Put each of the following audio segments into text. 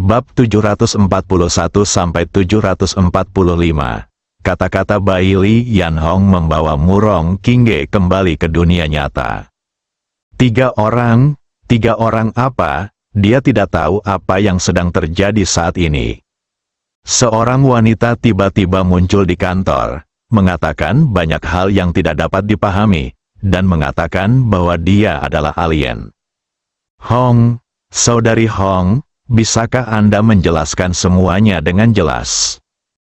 Bab 741-745. Kata-kata Bai Li Yanhong membawa Murong Qingge kembali ke dunia nyata. Tiga orang apa? Dia tidak tahu apa yang sedang terjadi saat ini. Seorang wanita tiba-tiba muncul di kantor, mengatakan banyak hal yang tidak dapat dipahami, dan mengatakan bahwa dia adalah alien. Hong, Saudari Hong, bisakah Anda menjelaskan semuanya dengan jelas?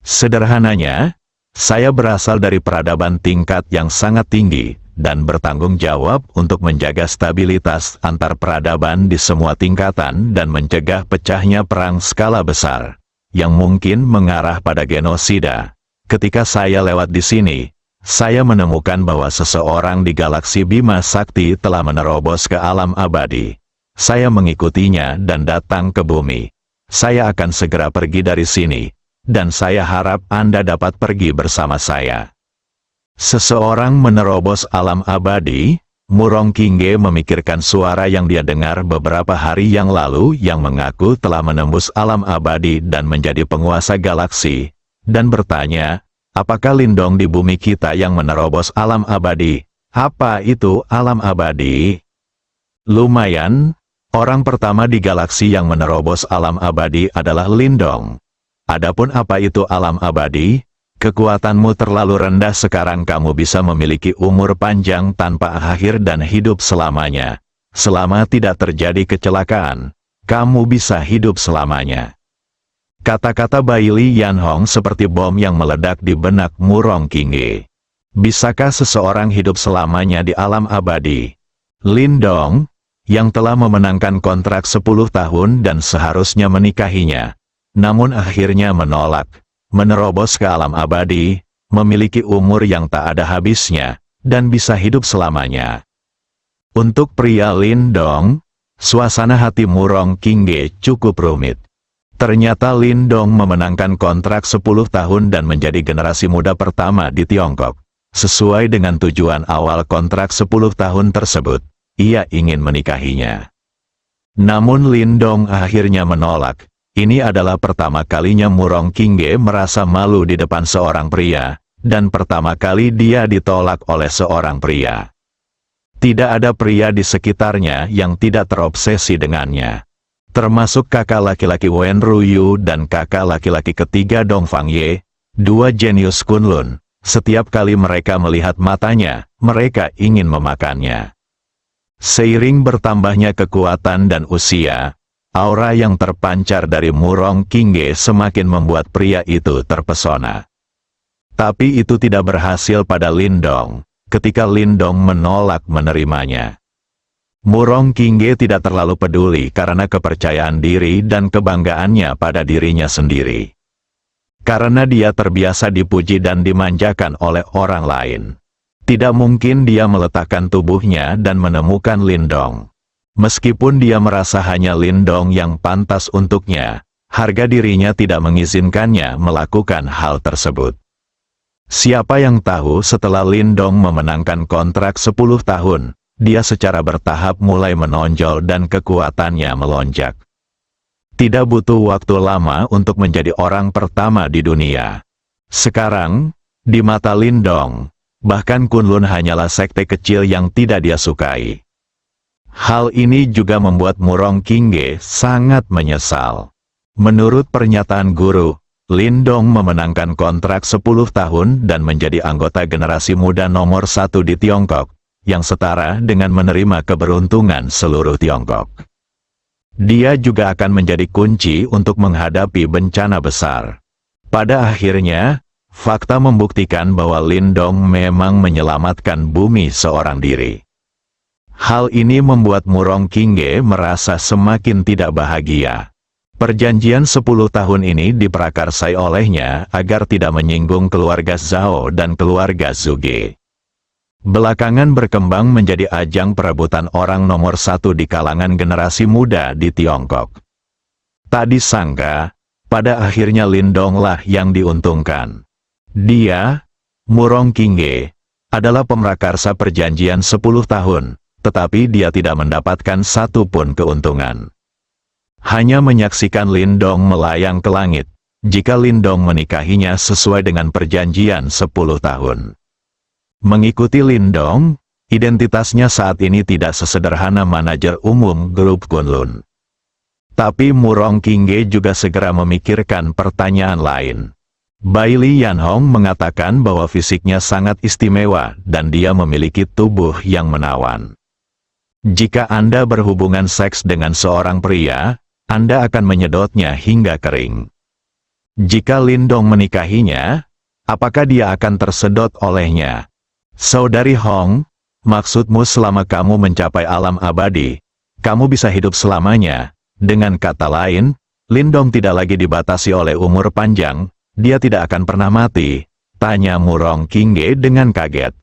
Sederhananya, saya berasal dari peradaban tingkat yang sangat tinggi, dan bertanggung jawab untuk menjaga stabilitas antar peradaban di semua tingkatan dan mencegah pecahnya perang skala besar, yang mungkin mengarah pada genosida. Ketika saya lewat di sini, saya menemukan bahwa seseorang di galaksi Bima Sakti telah menerobos ke alam abadi. Saya mengikutinya dan datang ke bumi. Saya akan segera pergi dari sini, dan saya harap Anda dapat pergi bersama saya. Seseorang menerobos alam abadi. Murong Qingge memikirkan suara yang dia dengar beberapa hari yang lalu yang mengaku telah menembus alam abadi dan menjadi penguasa galaksi, dan bertanya, apakah Lindong di bumi kita yang menerobos alam abadi? Apa itu alam abadi? Lumayan. Orang pertama di galaksi yang menerobos alam abadi adalah Lindong. Adapun apa itu alam abadi? Kekuatanmu terlalu rendah sekarang kamu bisa memiliki umur panjang tanpa akhir dan hidup selamanya. Selama tidak terjadi kecelakaan, kamu bisa hidup selamanya. Kata-kata Bai Li Yanhong seperti bom yang meledak di benak Murong Qingge. Bisakah seseorang hidup selamanya di alam abadi? Lindong, yang telah memenangkan kontrak 10 tahun dan seharusnya menikahinya, namun akhirnya menolak, menerobos ke alam abadi, memiliki umur yang tak ada habisnya, dan bisa hidup selamanya. Untuk pria Lindong, suasana hati Murong Qingge cukup rumit. Ternyata Lindong memenangkan kontrak 10 tahun dan menjadi generasi muda pertama di Tiongkok. Sesuai dengan tujuan awal kontrak 10 tahun tersebut, ia ingin menikahinya. Namun Lindong akhirnya menolak. Ini adalah pertama kalinya Murong Qingge merasa malu di depan seorang pria, dan pertama kali dia ditolak oleh seorang pria. Tidak ada pria di sekitarnya yang tidak terobsesi dengannya. Termasuk kakak laki-laki Wen Ruyu dan kakak laki-laki ketiga Dong Fangye, dua jenius Kunlun. Setiap kali mereka melihat matanya, mereka ingin memakannya. Seiring bertambahnya kekuatan dan usia, aura yang terpancar dari Murong Qingge semakin membuat pria itu terpesona. Tapi itu tidak berhasil pada Lindong, ketika Lindong menolak menerimanya. Murong Qingge tidak terlalu peduli karena kepercayaan diri dan kebanggaannya pada dirinya sendiri. Karena dia terbiasa dipuji dan dimanjakan oleh orang lain. Tidak mungkin dia meletakkan tubuhnya dan menemukan Lindong. Meskipun dia merasa hanya Lindong yang pantas untuknya, harga dirinya tidak mengizinkannya melakukan hal tersebut. Siapa yang tahu setelah Lindong memenangkan kontrak 10 tahun, dia secara bertahap mulai menonjol dan kekuatannya melonjak. Tidak butuh waktu lama untuk menjadi orang pertama di dunia. Sekarang, di mata Lindong, bahkan Kunlun hanyalah sekte kecil yang tidak dia sukai. Hal ini juga membuat Murong Qingge sangat menyesal. Menurut pernyataan guru, Lindong memenangkan kontrak 10 tahun dan menjadi anggota generasi muda nomor 1 di Tiongkok, yang setara dengan menerima keberuntungan seluruh Tiongkok. Dia juga akan menjadi kunci untuk menghadapi bencana besar. Pada akhirnya, fakta membuktikan bahwa Lindong memang menyelamatkan bumi seorang diri. Hal ini membuat Murong Qingge merasa semakin tidak bahagia. Perjanjian 10 tahun ini diprakarsai olehnya agar tidak menyinggung keluarga Zhao dan keluarga Zhuge. Belakangan berkembang menjadi ajang perebutan orang nomor 1 di kalangan generasi muda di Tiongkok. Tak disangka, pada akhirnya Lindong lah yang diuntungkan. Dia, Murong Qingge, adalah pemrakarsa perjanjian 10 tahun, tetapi dia tidak mendapatkan satu pun keuntungan. Hanya menyaksikan Lindong melayang ke langit, jika Lindong menikahinya sesuai dengan perjanjian 10 tahun. Mengikuti Lindong, identitasnya saat ini tidak sesederhana manajer umum grup Kunlun. Tapi Murong Qingge juga segera memikirkan pertanyaan lain. Bai Li Yanhong mengatakan bahwa fisiknya sangat istimewa dan dia memiliki tubuh yang menawan. Jika Anda berhubungan seks dengan seorang pria, Anda akan menyedotnya hingga kering. Jika Lindong menikahinya, apakah dia akan tersedot olehnya? Saudari Hong, maksudmu selama kamu mencapai alam abadi, kamu bisa hidup selamanya. Dengan kata lain, Lindong tidak lagi dibatasi oleh umur panjang, dia tidak akan pernah mati, tanya Murong Qingge dengan kaget.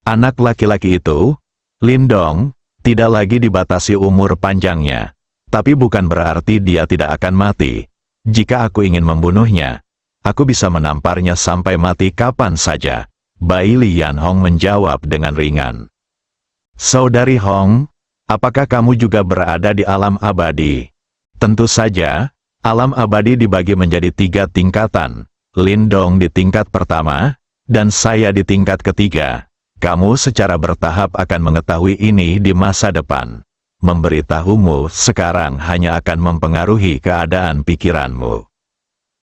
Anak laki-laki itu, Lindong, tidak lagi dibatasi umur panjangnya, tapi bukan berarti dia tidak akan mati. Jika aku ingin membunuhnya, aku bisa menamparnya sampai mati kapan saja, Bai Li Yanhong menjawab dengan ringan. Saudari Hong, apakah kamu juga berada di alam abadi? Tentu saja, alam abadi dibagi menjadi 3 tingkatan, Lindong di tingkat pertama, dan saya di tingkat ketiga. Kamu secara bertahap akan mengetahui ini di masa depan. Memberitahumu sekarang hanya akan mempengaruhi keadaan pikiranmu.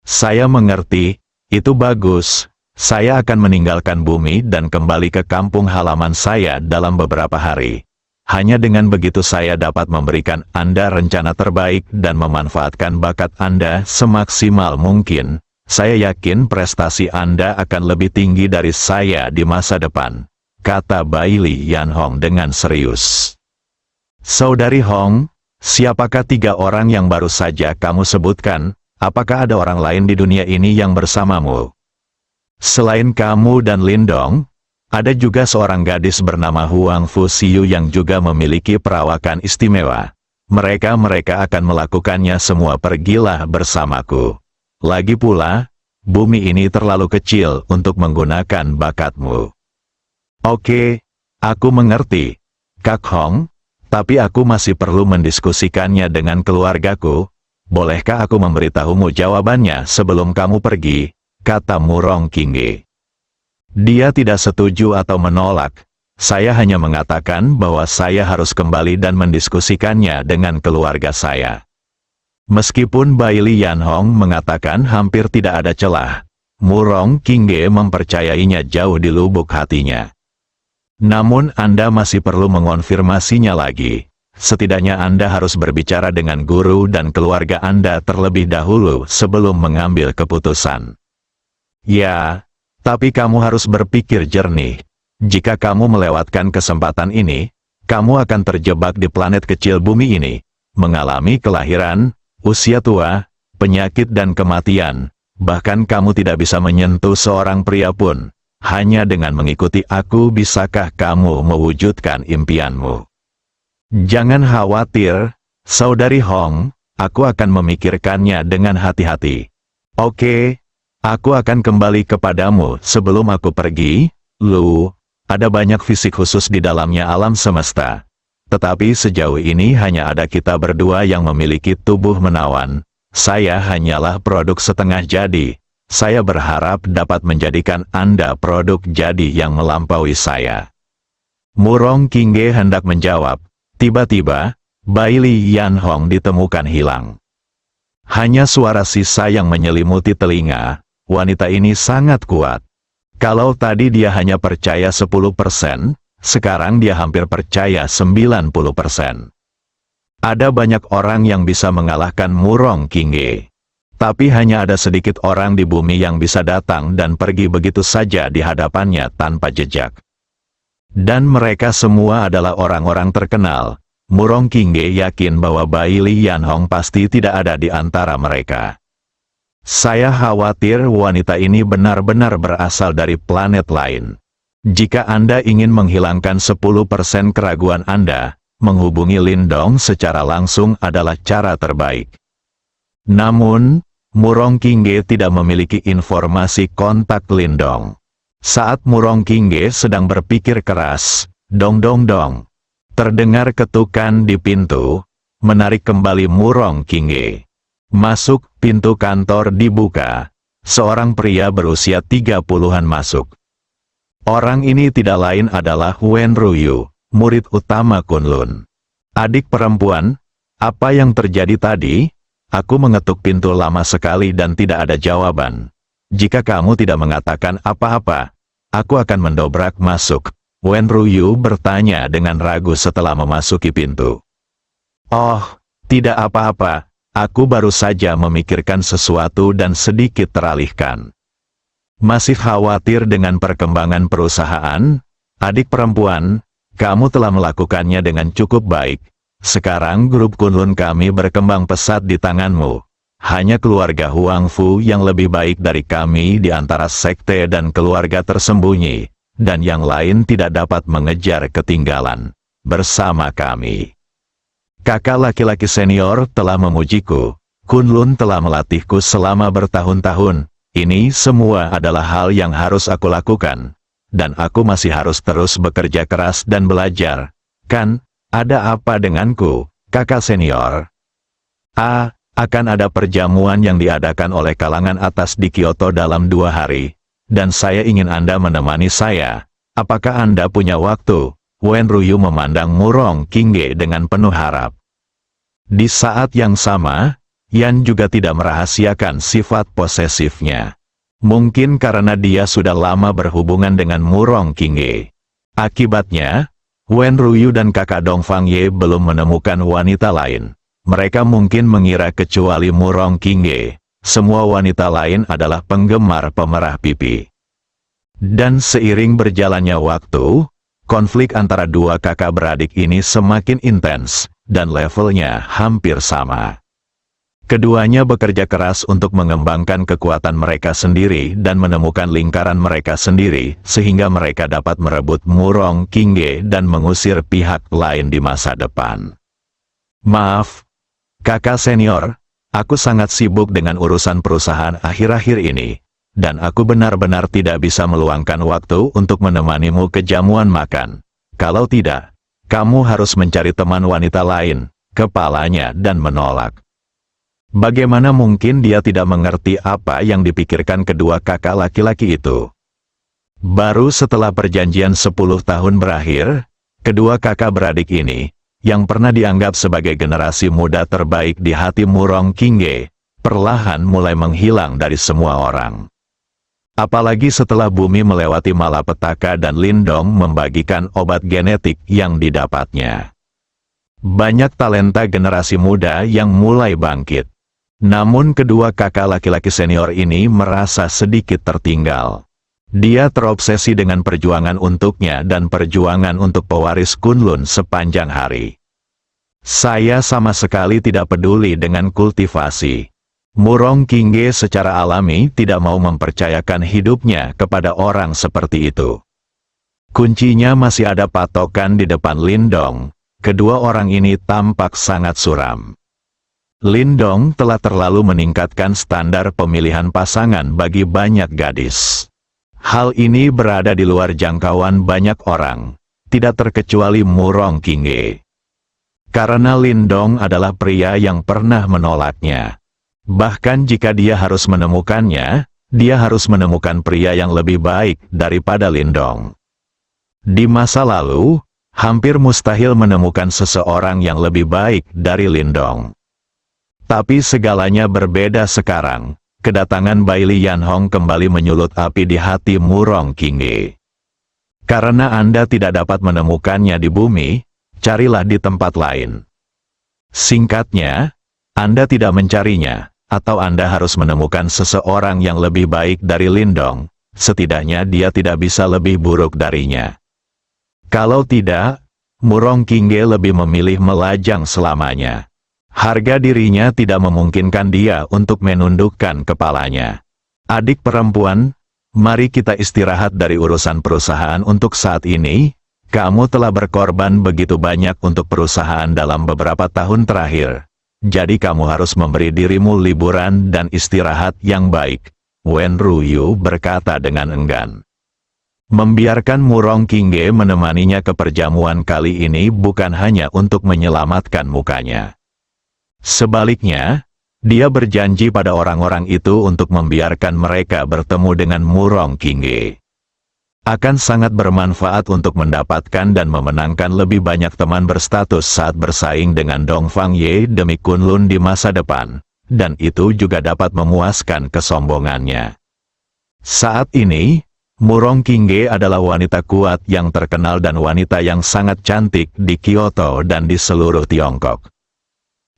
Saya mengerti, itu bagus. Saya akan meninggalkan bumi dan kembali ke kampung halaman saya dalam beberapa hari. Hanya dengan begitu saya dapat memberikan Anda rencana terbaik dan memanfaatkan bakat Anda semaksimal mungkin. Saya yakin prestasi Anda akan lebih tinggi dari saya di masa depan, kata Bai Li Yanhong dengan serius. Saudari Hong, siapakah 3 orang yang baru saja kamu sebutkan? Apakah ada orang lain di dunia ini yang bersamamu? Selain kamu dan Lindong, ada juga seorang gadis bernama Huang Fusiu yang juga memiliki perawakan istimewa. Mereka akan melakukannya semua, pergilah bersamaku. Lagi pula, bumi ini terlalu kecil untuk menggunakan bakatmu. Oke, aku mengerti, Kak Hong, tapi aku masih perlu mendiskusikannya dengan keluargaku. Bolehkah aku memberitahumu jawabannya sebelum kamu pergi? Kata Murong Qingge. Dia tidak setuju atau menolak. Saya hanya mengatakan bahwa saya harus kembali dan mendiskusikannya dengan keluarga saya. Meskipun Bai Li Yanhong mengatakan hampir tidak ada celah, Murong Qingge mempercayainya jauh di lubuk hatinya. Namun Anda masih perlu mengonfirmasinya lagi. Setidaknya Anda harus berbicara dengan guru dan keluarga Anda terlebih dahulu sebelum mengambil keputusan. Ya, tapi kamu harus berpikir jernih. Jika kamu melewatkan kesempatan ini, kamu akan terjebak di planet kecil bumi ini, mengalami kelahiran, usia tua, penyakit dan kematian. Bahkan kamu tidak bisa menyentuh seorang pria pun. Hanya dengan mengikuti aku bisakah kamu mewujudkan impianmu. Jangan khawatir, Saudari Hong, aku akan memikirkannya dengan hati-hati. Oke, aku akan kembali kepadamu sebelum aku pergi. Lu, ada banyak fisik khusus di dalamnya alam semesta. Tetapi sejauh ini hanya ada kita berdua yang memiliki tubuh menawan. Saya hanyalah produk setengah jadi. Saya berharap dapat menjadikan Anda produk jadi yang melampaui saya. Murong Qingge hendak menjawab. Tiba-tiba, Bai Li Yanhong ditemukan hilang. Hanya suara sisa yang menyelimuti telinga. Wanita ini sangat kuat. Kalau tadi dia hanya percaya 10%, sekarang dia hampir percaya 90%. Ada banyak orang yang bisa mengalahkan Murong Qingge. Tapi hanya ada sedikit orang di bumi yang bisa datang dan pergi begitu saja di hadapannya tanpa jejak. Dan mereka semua adalah orang-orang terkenal. Murong Qingge yakin bahwa Bai Li Yanhong pasti tidak ada di antara mereka. Saya khawatir wanita ini benar-benar berasal dari planet lain. Jika Anda ingin menghilangkan 10% keraguan Anda, menghubungi Lindong secara langsung adalah cara terbaik. Namun, Murong Qingge tidak memiliki informasi kontak Lindong. Saat Murong Qingge sedang berpikir keras, dong dong dong. Terdengar ketukan di pintu. menarik kembali Murong Kingge. Masuk, pintu kantor dibuka. Seorang pria berusia 30-an masuk. Orang ini tidak lain adalah Wen Ruyu, murid utama Kunlun. Adik perempuan, apa yang terjadi tadi? Aku mengetuk pintu lama sekali dan tidak ada jawaban. Jika kamu tidak mengatakan apa-apa, aku akan mendobrak masuk. Wen Ruyu bertanya dengan ragu setelah memasuki pintu. Oh, tidak apa-apa. Aku baru saja memikirkan sesuatu dan sedikit teralihkan. Masih khawatir dengan perkembangan perusahaan? Adik perempuan, kamu telah melakukannya dengan cukup baik. Sekarang grup Kunlun kami berkembang pesat di tanganmu. Hanya keluarga Huang Fu yang lebih baik dari kami di antara sekte dan keluarga tersembunyi, dan yang lain tidak dapat mengejar ketinggalan bersama kami. Kakak laki-laki senior telah memujiku. Kunlun telah melatihku selama bertahun-tahun. Ini semua adalah hal yang harus aku lakukan. Dan aku masih harus terus bekerja keras dan belajar. Kan, ada apa denganku, kakak senior? Akan ada perjamuan yang diadakan oleh kalangan atas di Kyoto dalam 2 hari. Dan saya ingin Anda menemani saya. Apakah Anda punya waktu? Wen Ruyu memandang Murong Kingge dengan penuh harap. Di saat yang sama, Yan juga tidak merahasiakan sifat posesifnya. Mungkin karena dia sudah lama berhubungan dengan Murong Kingge. Akibatnya, Wen Ruyu dan kakak Dongfang Ye belum menemukan wanita lain. Mereka mungkin mengira kecuali Murong Kingge, semua wanita lain adalah penggemar pemerah pipi. Dan seiring berjalannya waktu, konflik antara dua kakak beradik ini semakin intens, dan levelnya hampir sama. Keduanya bekerja keras untuk mengembangkan kekuatan mereka sendiri dan menemukan lingkaran mereka sendiri, sehingga mereka dapat merebut Murong Kingge dan mengusir pihak lain di masa depan. Maaf, kakak senior, aku sangat sibuk dengan urusan perusahaan akhir-akhir ini. Dan aku benar-benar tidak bisa meluangkan waktu untuk menemanimu ke jamuan makan. Kalau tidak, kamu harus mencari teman wanita lain, kepalanya dan menolak. Bagaimana mungkin dia tidak mengerti apa yang dipikirkan kedua kakak laki-laki itu? Baru setelah perjanjian 10 tahun berakhir, kedua kakak beradik ini, yang pernah dianggap sebagai generasi muda terbaik di hati Murong Kingge, perlahan mulai menghilang dari semua orang. Apalagi setelah bumi melewati malapetaka dan Lindong membagikan obat genetik yang didapatnya. Banyak talenta generasi muda yang mulai bangkit. Namun kedua kakak laki-laki senior ini merasa sedikit tertinggal. Dia terobsesi dengan perjuangan untuknya dan perjuangan untuk pewaris Kunlun sepanjang hari. Saya sama sekali tidak peduli dengan kultivasi. Murong Kingge secara alami tidak mau mempercayakan hidupnya kepada orang seperti itu. Kuncinya masih ada patokan di depan Lindong. Kedua orang ini tampak sangat suram. Lindong telah terlalu meningkatkan standar pemilihan pasangan bagi banyak gadis. Hal ini berada di luar jangkauan banyak orang, tidak terkecuali Murong Kingge. Karena Lindong adalah pria yang pernah menolaknya. Bahkan jika dia harus menemukannya, dia harus menemukan pria yang lebih baik daripada Lindong. Di masa lalu, hampir mustahil menemukan seseorang yang lebih baik dari Lindong. Tapi segalanya berbeda sekarang. Kedatangan Bai Li Yanhong kembali menyulut api di hati Murong Kingge. Karena Anda tidak dapat menemukannya di bumi, carilah di tempat lain. Singkatnya, Anda tidak mencarinya, atau Anda harus menemukan seseorang yang lebih baik dari Lindong, setidaknya dia tidak bisa lebih buruk darinya. Kalau tidak, Murong Kingge lebih memilih melajang selamanya. Harga dirinya tidak memungkinkan dia untuk menundukkan kepalanya. Adik perempuan, mari kita istirahat dari urusan perusahaan untuk saat ini. Kamu telah berkorban begitu banyak untuk perusahaan dalam beberapa tahun terakhir. Jadi kamu harus memberi dirimu liburan dan istirahat yang baik, Wen Ruyu berkata dengan enggan. Membiarkan Murong Kingge menemaninya ke perjamuan kali ini bukan hanya untuk menyelamatkan mukanya. Sebaliknya, dia berjanji pada orang-orang itu untuk membiarkan mereka bertemu dengan Murong Qingge. Akan sangat bermanfaat untuk mendapatkan dan memenangkan lebih banyak teman berstatus saat bersaing dengan Dong Fang Ye demi Kunlun di masa depan, dan itu juga dapat memuaskan kesombongannya. Saat ini, Murong Qingge adalah wanita kuat yang terkenal dan wanita yang sangat cantik di Kyoto dan di seluruh Tiongkok.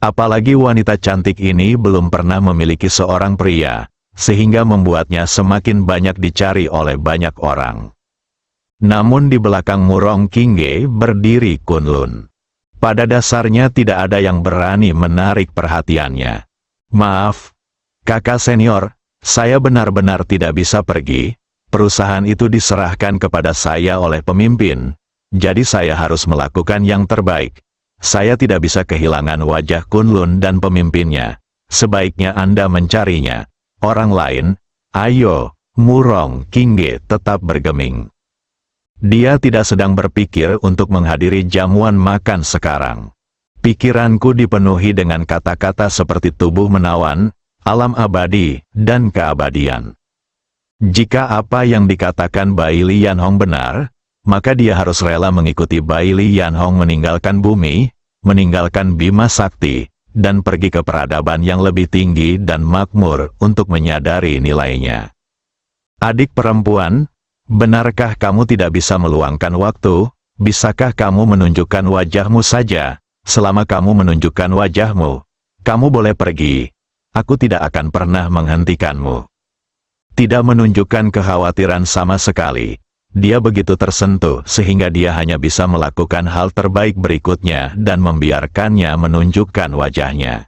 Apalagi wanita cantik ini belum pernah memiliki seorang pria, sehingga membuatnya semakin banyak dicari oleh banyak orang. Namun di belakang Murong Qingge berdiri Kunlun. Pada dasarnya tidak ada yang berani menarik perhatiannya. Maaf, kakak senior, saya benar-benar tidak bisa pergi. Perusahaan itu diserahkan kepada saya oleh pemimpin, jadi saya harus melakukan yang terbaik. Saya tidak bisa kehilangan wajah Kunlun dan pemimpinnya. Sebaiknya Anda mencarinya. Orang lain, ayo, Murong Qingge tetap bergeming. Dia tidak sedang berpikir untuk menghadiri jamuan makan sekarang. Pikiranku dipenuhi dengan kata-kata seperti tubuh menawan, alam abadi, dan keabadian. Jika apa yang dikatakan Bai Li Yanhong benar, maka dia harus rela mengikuti Bai Li Yanhong meninggalkan bumi, meninggalkan Bima Sakti, dan pergi ke peradaban yang lebih tinggi dan makmur untuk menyadari nilainya. Adik perempuan, benarkah kamu tidak bisa meluangkan waktu? Bisakah kamu menunjukkan wajahmu saja? Selama kamu menunjukkan wajahmu, kamu boleh pergi. Aku tidak akan pernah menghentikanmu. Tidak menunjukkan kekhawatiran sama sekali. Dia begitu tersentuh sehingga dia hanya bisa melakukan hal terbaik berikutnya dan membiarkannya menunjukkan wajahnya.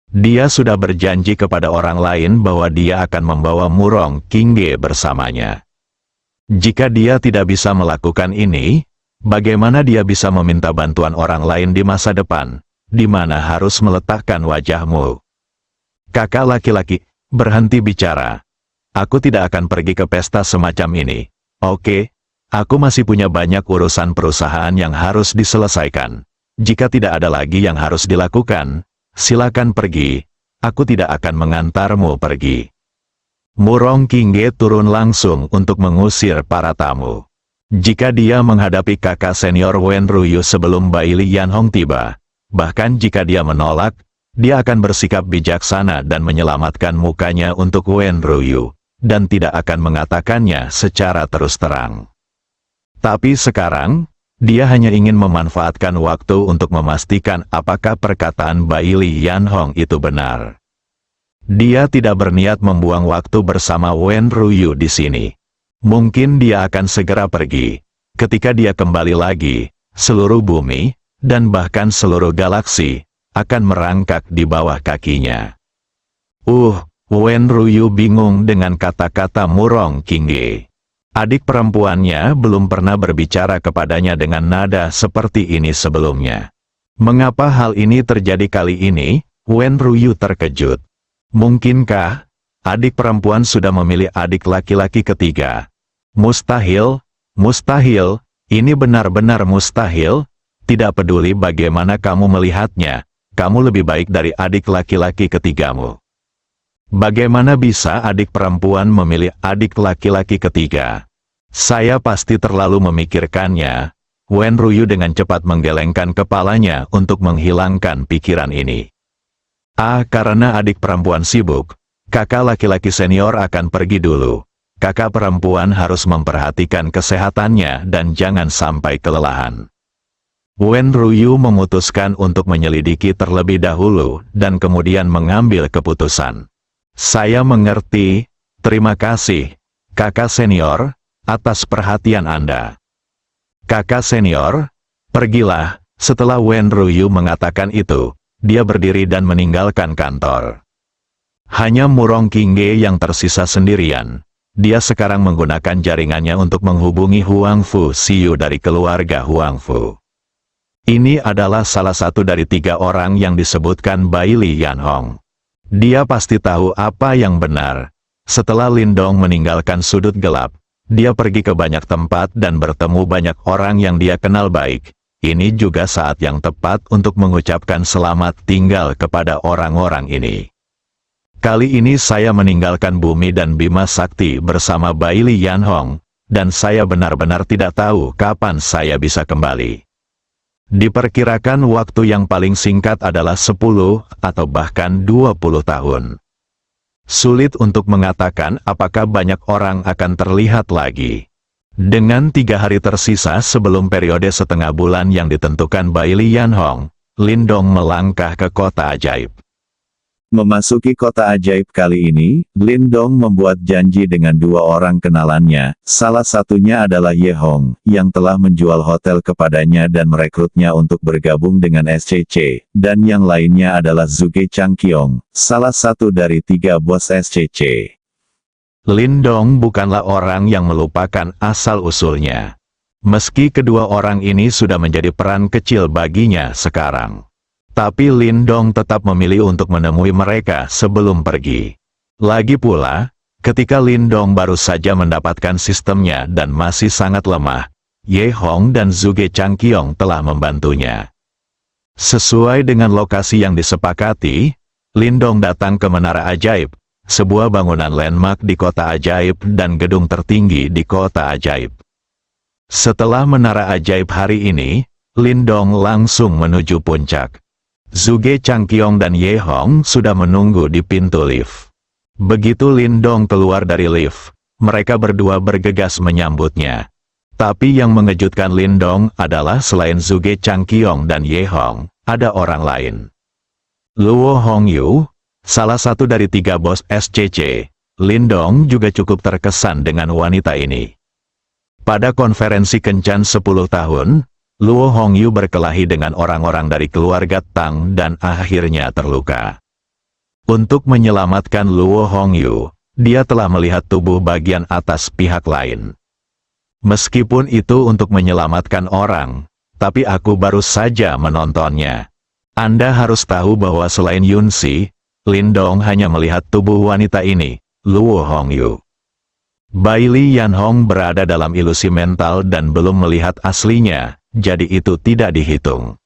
Dia sudah berjanji kepada orang lain bahwa dia akan membawa Murong Qingge bersamanya. Jika dia tidak bisa melakukan ini, bagaimana dia bisa meminta bantuan orang lain di masa depan, di mana harus meletakkan wajahmu? Kakak laki-laki, berhenti bicara. Aku tidak akan pergi ke pesta semacam ini. Oke, aku masih punya banyak urusan perusahaan yang harus diselesaikan. Jika tidak ada lagi yang harus dilakukan, silakan pergi. Aku tidak akan mengantarmu pergi. Murong Qingge turun langsung untuk mengusir para tamu. Jika dia menghadapi kakak senior Wen Ruyu sebelum Bai Li Yanhong tiba, bahkan jika dia menolak, dia akan bersikap bijaksana dan menyelamatkan mukanya untuk Wen Ruyu, dan tidak akan mengatakannya secara terus terang. Tapi sekarang, dia hanya ingin memanfaatkan waktu untuk memastikan apakah perkataan Bai Li Yanhong itu benar. Dia tidak berniat membuang waktu bersama Wen Ruyu di sini. Mungkin dia akan segera pergi. Ketika dia kembali lagi, seluruh bumi, dan bahkan seluruh galaksi, akan merangkak di bawah kakinya. Wen Ruyu bingung dengan kata-kata Murong Qingge. Adik perempuannya belum pernah berbicara kepadanya dengan nada seperti ini sebelumnya. Mengapa hal ini terjadi kali ini? Wen Ruyu terkejut. Mungkinkah adik perempuan sudah memilih adik laki-laki ketiga? Mustahil, mustahil, ini benar-benar mustahil. Tidak peduli bagaimana kamu melihatnya, kamu lebih baik dari adik laki-laki ketigamu. Bagaimana bisa adik perempuan memilih adik laki-laki ketiga? Saya pasti terlalu memikirkannya. Wen Ruyu dengan cepat menggelengkan kepalanya untuk menghilangkan pikiran ini. Karena adik perempuan sibuk, kakak laki-laki senior akan pergi dulu. Kakak perempuan harus memperhatikan kesehatannya dan jangan sampai kelelahan. Wen Ruyu memutuskan untuk menyelidiki terlebih dahulu dan kemudian mengambil keputusan. Saya mengerti, terima kasih, kakak senior, atas perhatian Anda. Kakak senior, pergilah. Setelah Wen Ruyu mengatakan itu, dia berdiri dan meninggalkan kantor. Hanya Murong Qingge yang tersisa sendirian. Dia sekarang menggunakan jaringannya untuk menghubungi Huang Fu Xiu dari keluarga Huang Fu. Ini adalah salah satu dari 3 orang yang disebutkan Bai Li Yanhong. Dia pasti tahu apa yang benar. Setelah Lindong meninggalkan sudut gelap, dia pergi ke banyak tempat dan bertemu banyak orang yang dia kenal baik. ini juga saat yang tepat untuk mengucapkan selamat tinggal kepada orang-orang ini. Kali ini saya meninggalkan bumi dan Bima Sakti bersama Baili Yanhong, dan saya benar-benar tidak tahu kapan saya bisa kembali. Diperkirakan waktu yang paling singkat adalah 10 atau bahkan 20 tahun. Sulit untuk mengatakan apakah banyak orang akan terlihat lagi. Dengan 3 hari tersisa sebelum periode setengah bulan yang ditentukan Baili Yanhong, Lindong melangkah ke kota ajaib. Memasuki kota ajaib kali ini, Lindong membuat janji dengan 2 orang kenalannya, salah satunya adalah Ye Hong, yang telah menjual hotel kepadanya dan merekrutnya untuk bergabung dengan SCC, dan yang lainnya adalah Zhuge Changqiong, salah satu dari 3 bos SCC. Lindong bukanlah orang yang melupakan asal-usulnya. Meski kedua orang ini sudah menjadi peran kecil baginya sekarang. Tapi Lindong tetap memilih untuk menemui mereka sebelum pergi. Lagi pula, ketika Lindong baru saja mendapatkan sistemnya dan masih sangat lemah, Ye Hong dan Zhuge Changqiong telah membantunya. Sesuai dengan lokasi yang disepakati, Lindong datang ke Menara Ajaib, sebuah bangunan landmark di kota ajaib dan gedung tertinggi di kota ajaib. Setelah Menara Ajaib hari ini, Lindong langsung menuju puncak. Zhuge Changqiong dan Ye Hong sudah menunggu di pintu lift. Begitu Lindong keluar dari lift, mereka berdua bergegas menyambutnya. Tapi yang mengejutkan Lindong adalah selain Zhuge Changqiong dan Ye Hong, ada orang lain. Luo Hongyu, salah satu dari 3 bos SCC, Lindong juga cukup terkesan dengan wanita ini. Pada konferensi kencan 10 tahun, Luo Hongyu berkelahi dengan orang-orang dari keluarga Tang dan akhirnya terluka. Untuk menyelamatkan Luo Hongyu, dia telah melihat tubuh bagian atas pihak lain. Meskipun itu untuk menyelamatkan orang, tapi aku baru saja menontonnya. Anda harus tahu bahwa selain Yunxi, Lindong hanya melihat tubuh wanita ini, Luo Hongyu. Baili Yanhong berada dalam ilusi mental dan belum melihat aslinya. Jadi itu tidak dihitung.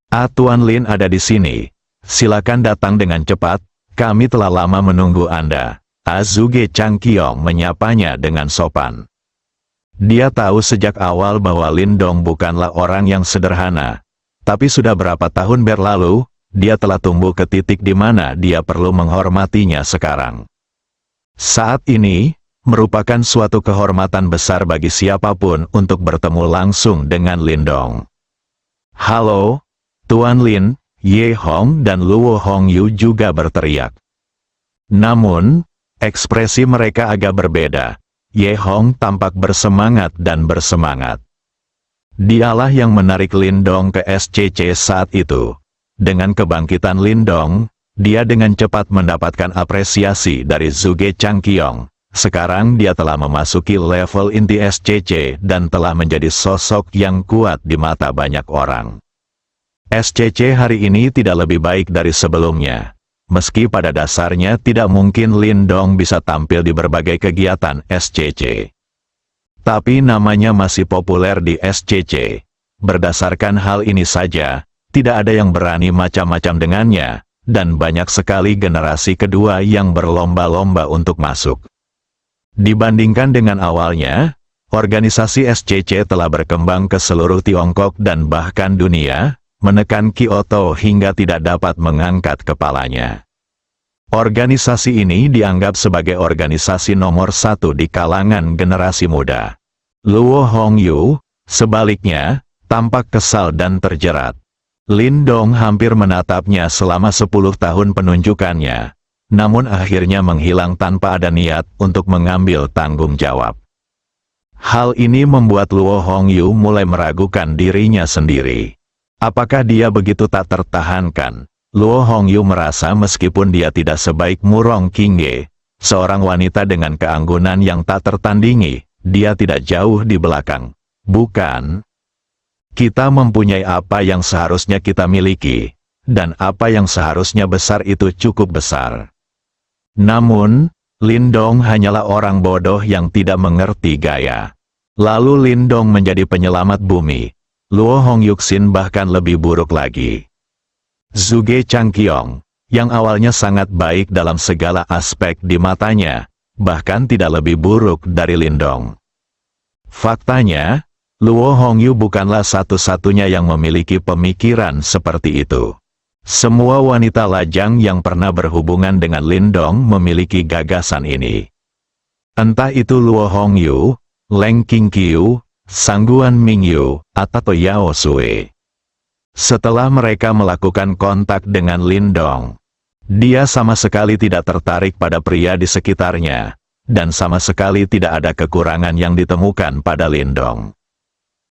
Tuan Lin ada di sini. Silakan datang dengan cepat, kami telah lama menunggu Anda. Zhuge Changqiong menyapanya dengan sopan. Dia tahu sejak awal bahwa Lindong bukanlah orang yang sederhana. Tapi sudah berapa tahun berlalu, dia telah tumbuh ke titik di mana dia perlu menghormatinya sekarang. Saat ini, merupakan suatu kehormatan besar bagi siapapun untuk bertemu langsung dengan Lindong. Halo, Tuan Lin, Ye Hong dan Luo Hongyu juga berteriak. Namun, ekspresi mereka agak berbeda. Ye Hong tampak bersemangat dan bersemangat. Dialah yang menarik Lindong ke SCC saat itu. Dengan kebangkitan Lindong, dia dengan cepat mendapatkan apresiasi dari Zhuge Changqiong. Sekarang dia telah memasuki level inti SCC dan telah menjadi sosok yang kuat di mata banyak orang. SCC hari ini tidak lebih baik dari sebelumnya. Meski pada dasarnya tidak mungkin Lindong bisa tampil di berbagai kegiatan SCC. Tapi namanya masih populer di SCC. Berdasarkan hal ini saja, tidak ada yang berani macam-macam dengannya, dan banyak sekali generasi kedua yang berlomba-lomba untuk masuk. Dibandingkan dengan awalnya, organisasi SCC telah berkembang ke seluruh Tiongkok dan bahkan dunia, menekan Kyoto hingga tidak dapat mengangkat kepalanya. Organisasi ini dianggap sebagai organisasi nomor 1 di kalangan generasi muda. Luo Hongyu, sebaliknya, tampak kesal dan terjerat. Lindong hampir menatapnya selama 10 tahun penunjukannya. Namun akhirnya menghilang tanpa ada niat untuk mengambil tanggung jawab. Hal ini membuat Luo Hongyu mulai meragukan dirinya sendiri. Apakah dia begitu tak tertahankan? Luo Hongyu merasa meskipun dia tidak sebaik Murong Qingge, seorang wanita dengan keanggunan yang tak tertandingi, dia tidak jauh di belakang. Bukan? Kita mempunyai apa yang seharusnya kita miliki, dan apa yang seharusnya besar itu cukup besar. Namun, Lindong hanyalah orang bodoh yang tidak mengerti gaya. Lalu Lindong menjadi penyelamat bumi. Luo Hongyuxin bahkan lebih buruk lagi. Zhuge Changqiong, yang awalnya sangat baik dalam segala aspek di matanya, bahkan tidak lebih buruk dari Lindong. Faktanya, Luo Hongyu bukanlah satu-satunya yang memiliki pemikiran seperti itu. Semua wanita lajang yang pernah berhubungan dengan Lindong memiliki gagasan ini. Entah itu Luo Hongyu, Leng Qingqiu, Sangguan Mingyu, atau Yao Sui. Setelah mereka melakukan kontak dengan Lindong, dia sama sekali tidak tertarik pada pria di sekitarnya, dan sama sekali tidak ada kekurangan yang ditemukan pada Lindong.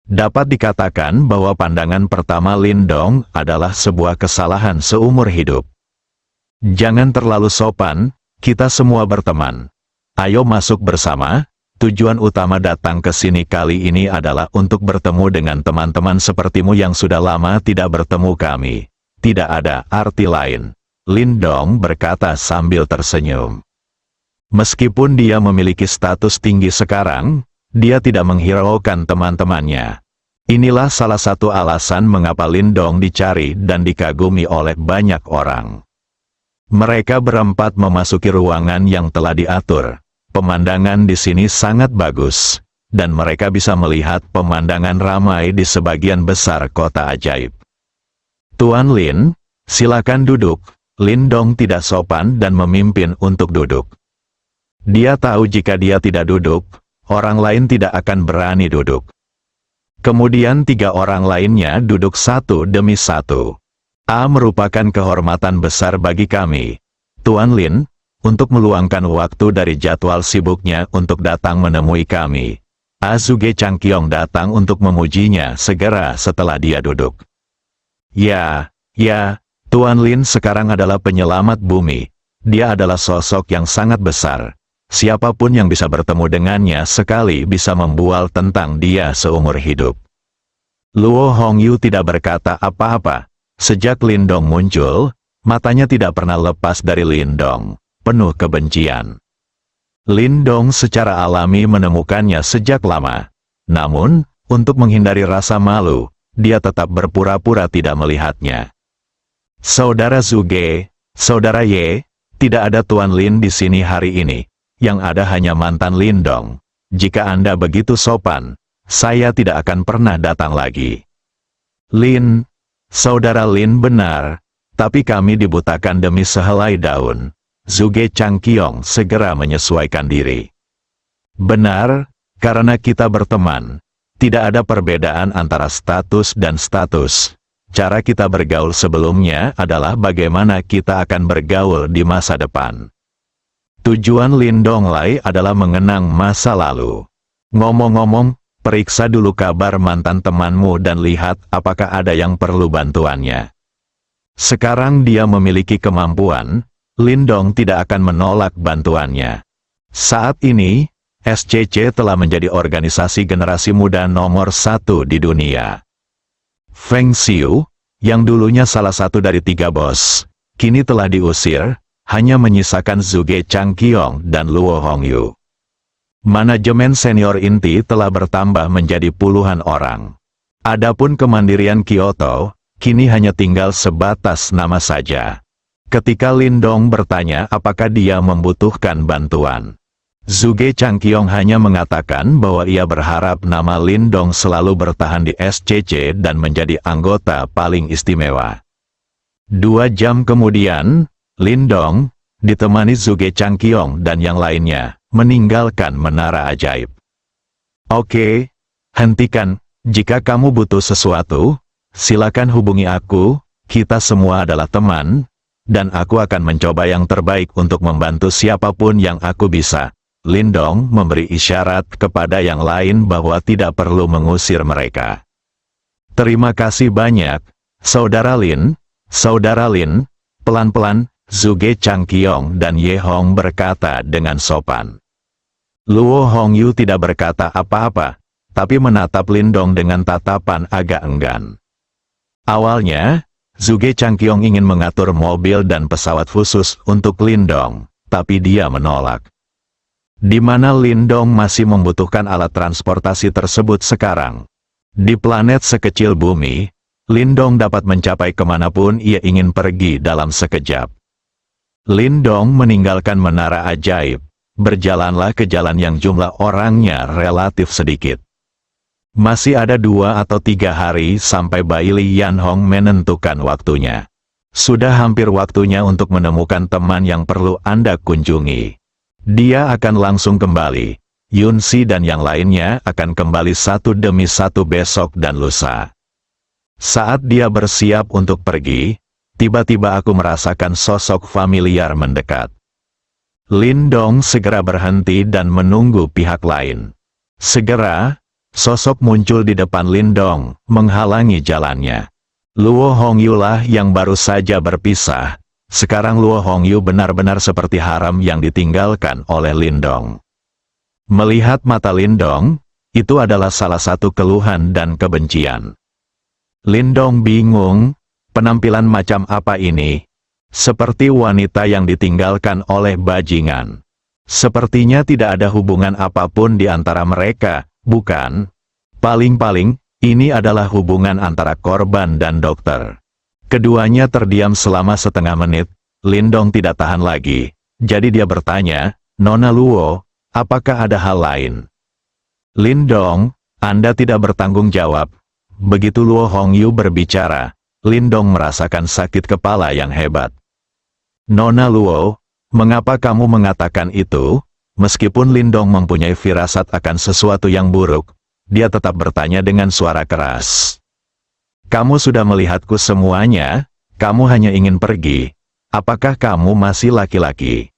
Dapat dikatakan bahwa pandangan pertama Lindong adalah sebuah kesalahan seumur hidup. Jangan terlalu sopan, kita semua berteman. Ayo masuk bersama. Tujuan utama datang ke sini kali ini adalah untuk bertemu dengan teman-teman sepertimu yang sudah lama tidak bertemu kami. Tidak ada arti lain, Lindong berkata sambil tersenyum. Meskipun dia memiliki status tinggi sekarang, dia tidak menghiraukan teman-temannya. Inilah salah satu alasan mengapa Lindong dicari dan dikagumi oleh banyak orang. Mereka berempat memasuki ruangan yang telah diatur. Pemandangan di sini sangat bagus, dan mereka bisa melihat pemandangan ramai di sebagian besar kota ajaib. Tuan Lin, silakan duduk. Lindong tidak sopan dan memimpin untuk duduk. Dia tahu jika dia tidak duduk, orang lain tidak akan berani duduk. Kemudian 3 orang lainnya duduk satu demi satu. A merupakan kehormatan besar bagi kami, Tuan Lin, untuk meluangkan waktu dari jadwal sibuknya untuk datang menemui kami. Zhuge Changqiong datang untuk memujinya segera setelah dia duduk. Ya, Tuan Lin sekarang adalah penyelamat bumi. Dia adalah sosok yang sangat besar. Siapapun yang bisa bertemu dengannya sekali bisa membual tentang dia seumur hidup. Luo Hongyu tidak berkata apa-apa. Sejak Lindong muncul, matanya tidak pernah lepas dari Lindong, penuh kebencian. Lindong secara alami menemukannya sejak lama. Namun, untuk menghindari rasa malu, dia tetap berpura-pura tidak melihatnya. Saudara Zhuge, Saudara Ye, tidak ada Tuan Lin di sini hari ini. Yang ada hanya mantan Lindong. Jika Anda begitu sopan, saya tidak akan pernah datang lagi. Lin, Saudara Lin benar, tapi kami dibutakan demi sehelai daun. Zhuge Changqiong segera menyesuaikan diri. Benar, karena kita berteman. Tidak ada perbedaan antara status dan status. Cara kita bergaul sebelumnya adalah bagaimana kita akan bergaul di masa depan. Tujuan Lindong Lai adalah mengenang masa lalu. Ngomong-ngomong, periksa dulu kabar mantan temanmu dan lihat apakah ada yang perlu bantuannya. Sekarang dia memiliki kemampuan, Lindong tidak akan menolak bantuannya. Saat ini, SCC telah menjadi organisasi generasi muda nomor 1 di dunia. Feng Xiu, yang dulunya salah satu dari 3 bos, kini telah diusir, hanya menyisakan Zhuge Changqiong dan Luo Hongyu. Manajemen senior inti telah bertambah menjadi puluhan orang. Adapun kemandirian Kyoto, kini hanya tinggal sebatas nama saja. Ketika Lindong bertanya apakah dia membutuhkan bantuan, Zhuge Changqiong hanya mengatakan bahwa ia berharap nama Lindong selalu bertahan di SCC dan menjadi anggota paling istimewa. 2 jam kemudian, Lindong, ditemani Zhuge Changqiong dan yang lainnya, meninggalkan menara ajaib. Oke, hentikan. Jika kamu butuh sesuatu, silakan hubungi aku, kita semua adalah teman, dan aku akan mencoba yang terbaik untuk membantu siapapun yang aku bisa. Lindong memberi isyarat kepada yang lain bahwa tidak perlu mengusir mereka. Terima kasih banyak, Saudara Lin. Saudara Lin, pelan-pelan, Zhuge Changqiong dan Ye Hong berkata dengan sopan. Luo Hongyu tidak berkata apa-apa, tapi menatap Lindong dengan tatapan agak enggan. Awalnya, Zhuge Changqiong ingin mengatur mobil dan pesawat khusus untuk Lindong, tapi dia menolak. Di mana Lindong masih membutuhkan alat transportasi tersebut sekarang? Di planet sekecil bumi, Lindong dapat mencapai kemanapun ia ingin pergi dalam sekejap. Lindong meninggalkan menara ajaib, berjalanlah ke jalan yang jumlah orangnya relatif sedikit. Masih ada 2 atau 3 hari sampai Baili Yanhong menentukan waktunya. Sudah hampir waktunya untuk menemukan teman yang perlu Anda kunjungi. Dia akan langsung kembali. Yunsi dan yang lainnya akan kembali satu demi satu besok dan lusa. Saat dia bersiap untuk pergi, tiba-tiba aku merasakan sosok familiar mendekat. Lindong segera berhenti dan menunggu pihak lain. Segera, sosok muncul di depan Lindong, menghalangi jalannya. Luo Hongyu lah yang baru saja berpisah. Sekarang Luo Hongyu benar-benar seperti haram yang ditinggalkan oleh Lindong. Melihat mata Lindong, itu adalah salah satu keluhan dan kebencian. Lindong bingung, penampilan macam apa ini? Seperti wanita yang ditinggalkan oleh bajingan. Sepertinya tidak ada hubungan apapun di antara mereka, bukan? Paling-paling, ini adalah hubungan antara korban dan dokter. Keduanya terdiam selama setengah menit. Lindong tidak tahan lagi, jadi dia bertanya, "Nona Luo, apakah ada hal lain?" "Lindong, Anda tidak bertanggung jawab." Begitu Luo Hongyu berbicara, Lindong merasakan sakit kepala yang hebat. "Nona Luo, mengapa kamu mengatakan itu?" Meskipun Lindong mempunyai firasat akan sesuatu yang buruk, dia tetap bertanya dengan suara keras. "Kamu sudah melihatku semuanya, kamu hanya ingin pergi. Apakah kamu masih laki-laki?"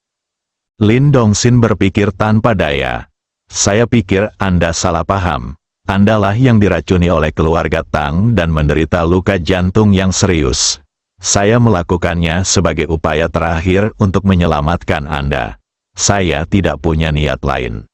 Lindong Xin berpikir tanpa daya. "Saya pikir Anda salah paham. Andalah yang diracuni oleh keluarga Tang dan menderita luka jantung yang serius. Saya melakukannya sebagai upaya terakhir untuk menyelamatkan Anda. Saya tidak punya niat lain.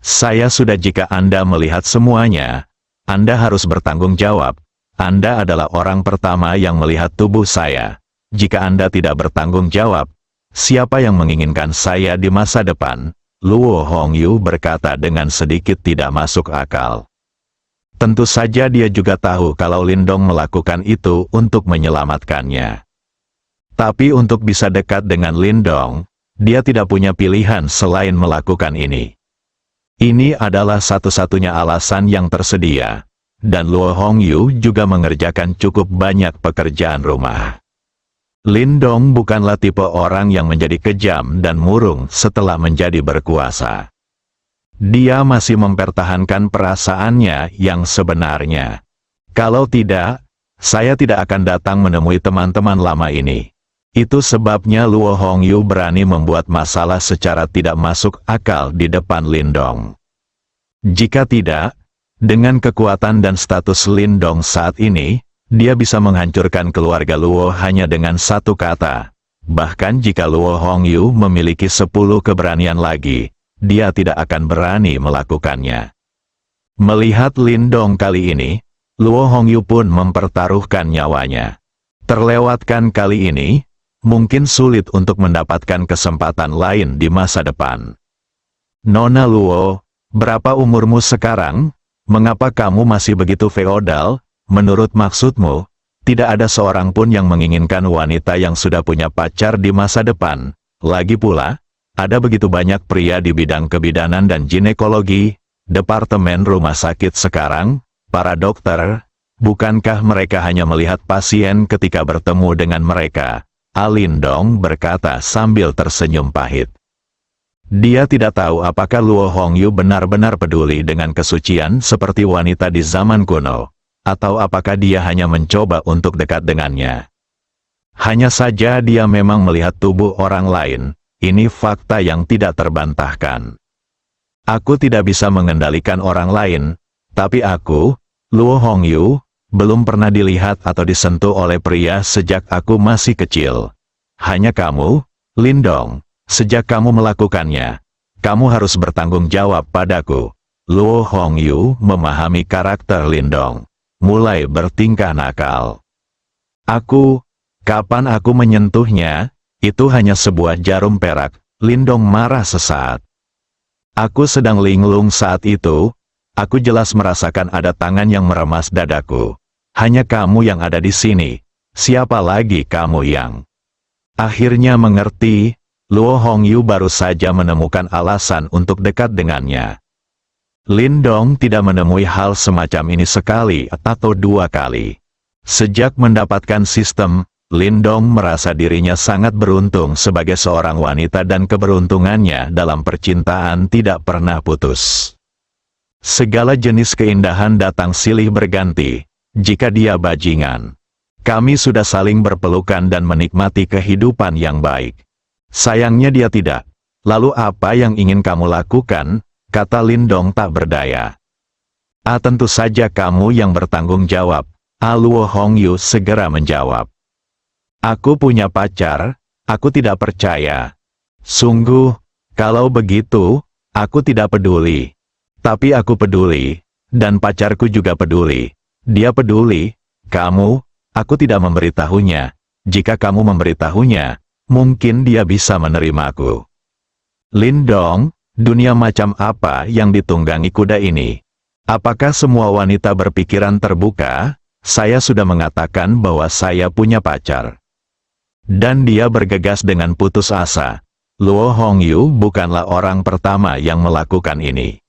Saya sudah jika Anda melihat semuanya, Anda harus bertanggung jawab. Anda adalah orang pertama yang melihat tubuh saya. Jika Anda tidak bertanggung jawab, siapa yang menginginkan saya di masa depan?" Luo Hongyu berkata dengan sedikit tidak masuk akal. Tentu saja dia juga tahu kalau Lindong melakukan itu untuk menyelamatkannya. Tapi untuk bisa dekat dengan Lindong, dia tidak punya pilihan selain melakukan ini. Ini adalah satu-satunya alasan yang tersedia, dan Luo Hongyu juga mengerjakan cukup banyak pekerjaan rumah. Lindong bukanlah tipe orang yang menjadi kejam dan murung setelah menjadi berkuasa. Dia masih mempertahankan perasaannya yang sebenarnya. "Kalau tidak, saya tidak akan datang menemui teman-teman lama ini." Itu sebabnya Luo Hongyu berani membuat masalah secara tidak masuk akal di depan Lindong. Jika tidak, dengan kekuatan dan status Lindong saat ini, dia bisa menghancurkan keluarga Luo hanya dengan satu kata. Bahkan jika Luo Hongyu memiliki 10 keberanian lagi, dia tidak akan berani melakukannya. Melihat Lindong kali ini, Luo Hongyu pun mempertaruhkan nyawanya. Terlewatkan kali ini, mungkin sulit untuk mendapatkan kesempatan lain di masa depan. "Nona Luo, berapa umurmu sekarang? Mengapa kamu masih begitu feodal? Menurut maksudmu, tidak ada seorang pun yang menginginkan wanita yang sudah punya pacar di masa depan. Lagi pula, ada begitu banyak pria di bidang kebidanan dan ginekologi, departemen rumah sakit sekarang, para dokter, bukankah mereka hanya melihat pasien ketika bertemu dengan mereka?" Lindong berkata sambil tersenyum pahit. Dia tidak tahu apakah Luo Hongyu benar-benar peduli dengan kesucian seperti wanita di zaman kuno, atau apakah dia hanya mencoba untuk dekat dengannya. Hanya saja dia memang melihat tubuh orang lain, ini fakta yang tidak terbantahkan. "Aku tidak bisa mengendalikan orang lain, tapi aku, Luo Hongyu, belum pernah dilihat atau disentuh oleh pria sejak aku masih kecil. Hanya kamu, Lindong, sejak kamu melakukannya, kamu harus bertanggung jawab padaku." Luo Hongyu memahami karakter Lindong, mulai bertingkah nakal. Kapan aku menyentuhnya? Itu hanya sebuah jarum perak." Lindong marah sesaat. "Aku sedang linglung saat itu. Aku jelas merasakan ada tangan yang meremas dadaku. Hanya kamu yang ada di sini. Siapa lagi kamu yang... Akhirnya mengerti, Luo Hongyu baru saja menemukan alasan untuk dekat dengannya. Lindong tidak menemui hal semacam ini sekali atau dua kali. Sejak mendapatkan sistem, Lindong merasa dirinya sangat beruntung sebagai seorang wanita dan keberuntungannya dalam percintaan tidak pernah putus. Segala jenis keindahan datang silih berganti, jika dia bajingan. Kami sudah saling berpelukan dan menikmati kehidupan yang baik. Sayangnya dia tidak. Lalu apa yang ingin kamu lakukan? Kata Lindong tak berdaya. Tentu saja kamu yang bertanggung jawab. Luo Hongyu segera menjawab. Aku punya pacar, aku tidak percaya. Sungguh, kalau begitu, aku tidak peduli. Tapi aku peduli, dan pacarku juga peduli. Dia peduli, aku tidak memberitahunya. Jika kamu memberitahunya, mungkin dia bisa menerimaku. Lindong, dunia macam apa yang ditunggangi kuda ini? Apakah semua wanita berpikiran terbuka? Saya sudah mengatakan bahwa saya punya pacar. Dan dia bergegas dengan putus asa. Luo Hongyu bukanlah orang pertama yang melakukan ini.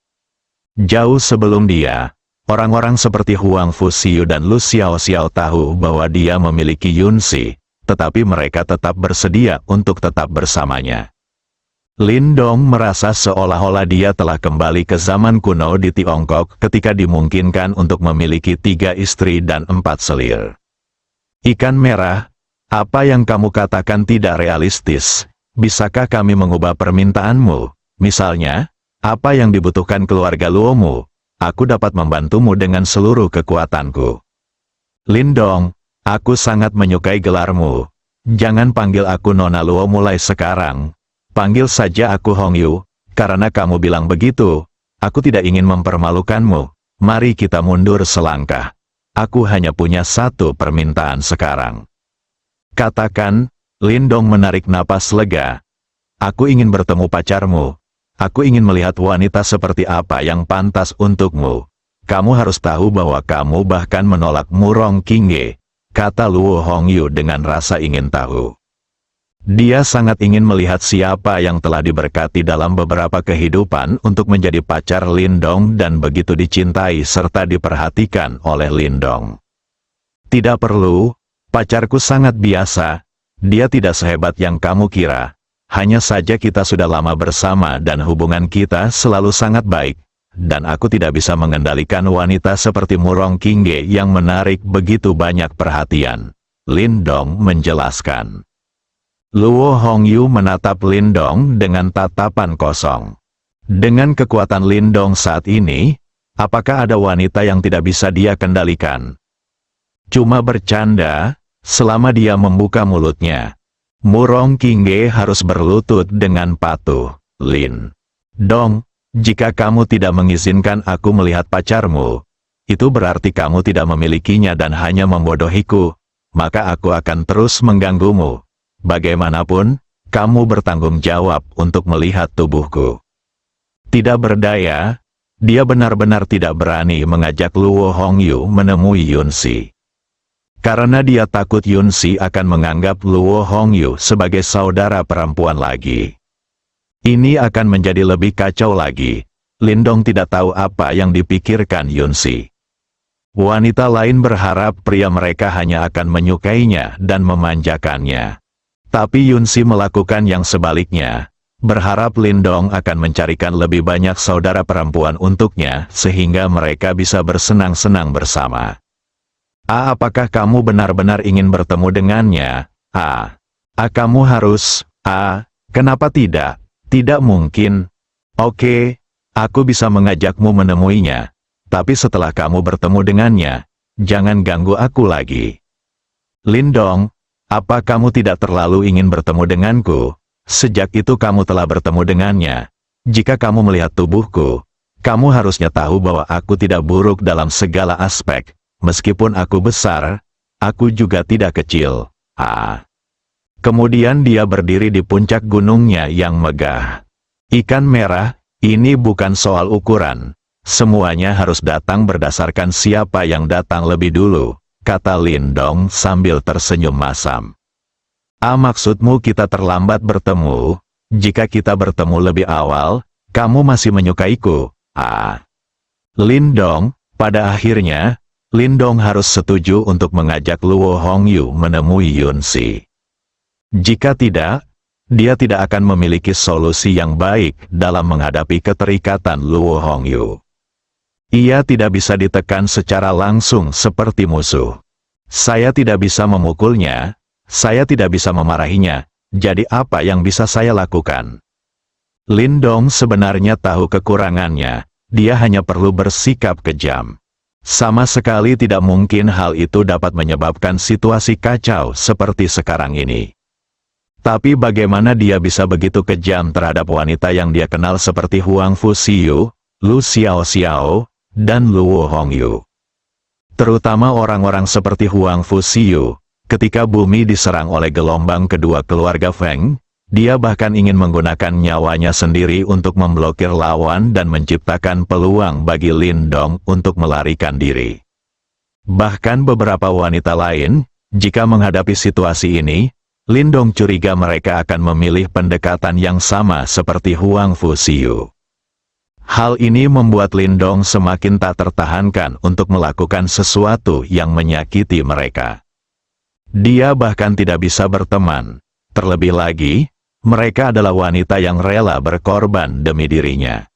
Jauh sebelum dia, orang-orang seperti Huang Fuxiu dan Lu Xiaoxiao tahu bahwa dia memiliki Yunxi, tetapi mereka tetap bersedia untuk tetap bersamanya. Lindong merasa seolah-olah dia telah kembali ke zaman kuno di Tiongkok ketika dimungkinkan untuk memiliki 3 istri dan 4 selir. Ikan merah, apa yang kamu katakan tidak realistis. Bisakah kami mengubah permintaanmu? Misalnya, apa yang dibutuhkan keluarga Luomu? Aku dapat membantumu dengan seluruh kekuatanku. Lindong, aku sangat menyukai gelarmu. Jangan panggil aku Nona Luo mulai sekarang. Panggil saja aku Hongyu, karena kamu bilang begitu. Aku tidak ingin mempermalukanmu. Mari kita mundur selangkah. Aku hanya punya satu permintaan sekarang. Katakan, Lindong menarik napas lega. Aku ingin bertemu pacarmu. Aku ingin melihat wanita seperti apa yang pantas untukmu. Kamu harus tahu bahwa kamu bahkan menolak Murong Qingge, kata Luo Hongyu dengan rasa ingin tahu. Dia sangat ingin melihat siapa yang telah diberkati dalam beberapa kehidupan untuk menjadi pacar Lindong dan begitu dicintai serta diperhatikan oleh Lindong. Tidak perlu, pacarku sangat biasa. Dia tidak sehebat yang kamu kira. Hanya saja kita sudah lama bersama dan hubungan kita selalu sangat baik. Dan aku tidak bisa mengendalikan wanita seperti Murong Qingge yang menarik begitu banyak perhatian. Lindong menjelaskan. Luo Hongyu menatap Lindong dengan tatapan kosong. Dengan kekuatan Lindong saat ini, apakah ada wanita yang tidak bisa dia kendalikan? Cuma bercanda, selama dia membuka mulutnya. Murong Qingge harus berlutut dengan patuh. Lindong, jika kamu tidak mengizinkan aku melihat pacarmu, itu berarti kamu tidak memilikinya dan hanya membodohiku, maka aku akan terus mengganggumu. Bagaimanapun, kamu bertanggung jawab untuk melihat tubuhku. Tidak berdaya, dia benar-benar tidak berani mengajak Luo Hongyu menemui Yunxi. Karena dia takut Yunxi akan menganggap Luo Hongyu sebagai saudara perempuan lagi. Ini akan menjadi lebih kacau lagi. Lindong tidak tahu apa yang dipikirkan Yunxi. Wanita lain berharap pria mereka hanya akan menyukainya dan memanjakannya. Tapi Yunxi melakukan yang sebaliknya, berharap Lindong akan mencarikan lebih banyak saudara perempuan untuknya sehingga mereka bisa bersenang-senang bersama. Apakah kamu benar-benar ingin bertemu dengannya? Kamu harus, kenapa tidak? Tidak mungkin. Oke, aku bisa mengajakmu menemuinya. Tapi setelah kamu bertemu dengannya, jangan ganggu aku lagi. Lindong, apa kamu tidak terlalu ingin bertemu denganku? Sejak itu kamu telah bertemu dengannya. Jika kamu melihat tubuhku, kamu harusnya tahu bahwa aku tidak buruk dalam segala aspek. Meskipun aku besar, aku juga tidak kecil. Kemudian dia berdiri di puncak gunungnya yang megah. Ikan merah, ini bukan soal ukuran. Semuanya harus datang berdasarkan siapa yang datang lebih dulu, kata Lindong sambil tersenyum masam. Maksudmu kita terlambat bertemu? Jika kita bertemu lebih awal, kamu masih menyukaiku? Lindong, pada akhirnya, Lindong harus setuju untuk mengajak Luo Hongyu menemui Yunsi. Jika tidak, dia tidak akan memiliki solusi yang baik dalam menghadapi keterikatan Luo Hongyu. Ia tidak bisa ditekan secara langsung seperti musuh. Saya tidak bisa memukulnya, saya tidak bisa memarahinya, jadi apa yang bisa saya lakukan? Lindong sebenarnya tahu kekurangannya, dia hanya perlu bersikap kejam. Sama sekali tidak mungkin hal itu dapat menyebabkan situasi kacau seperti sekarang ini. Tapi bagaimana dia bisa begitu kejam terhadap wanita yang dia kenal seperti Huang Fuxiu, Lu Xiaoxiao, dan Luo Hongyu? Terutama orang-orang seperti Huang Fuxiu, ketika bumi diserang oleh gelombang kedua keluarga Feng, dia bahkan ingin menggunakan nyawanya sendiri untuk memblokir lawan dan menciptakan peluang bagi Lindong untuk melarikan diri. Bahkan beberapa wanita lain, jika menghadapi situasi ini, Lindong curiga mereka akan memilih pendekatan yang sama seperti Huang Fuxiu. Hal ini membuat Lindong semakin tak tertahankan untuk melakukan sesuatu yang menyakiti mereka. Dia bahkan tidak bisa berteman. Terlebih lagi, mereka adalah wanita yang rela berkorban demi dirinya.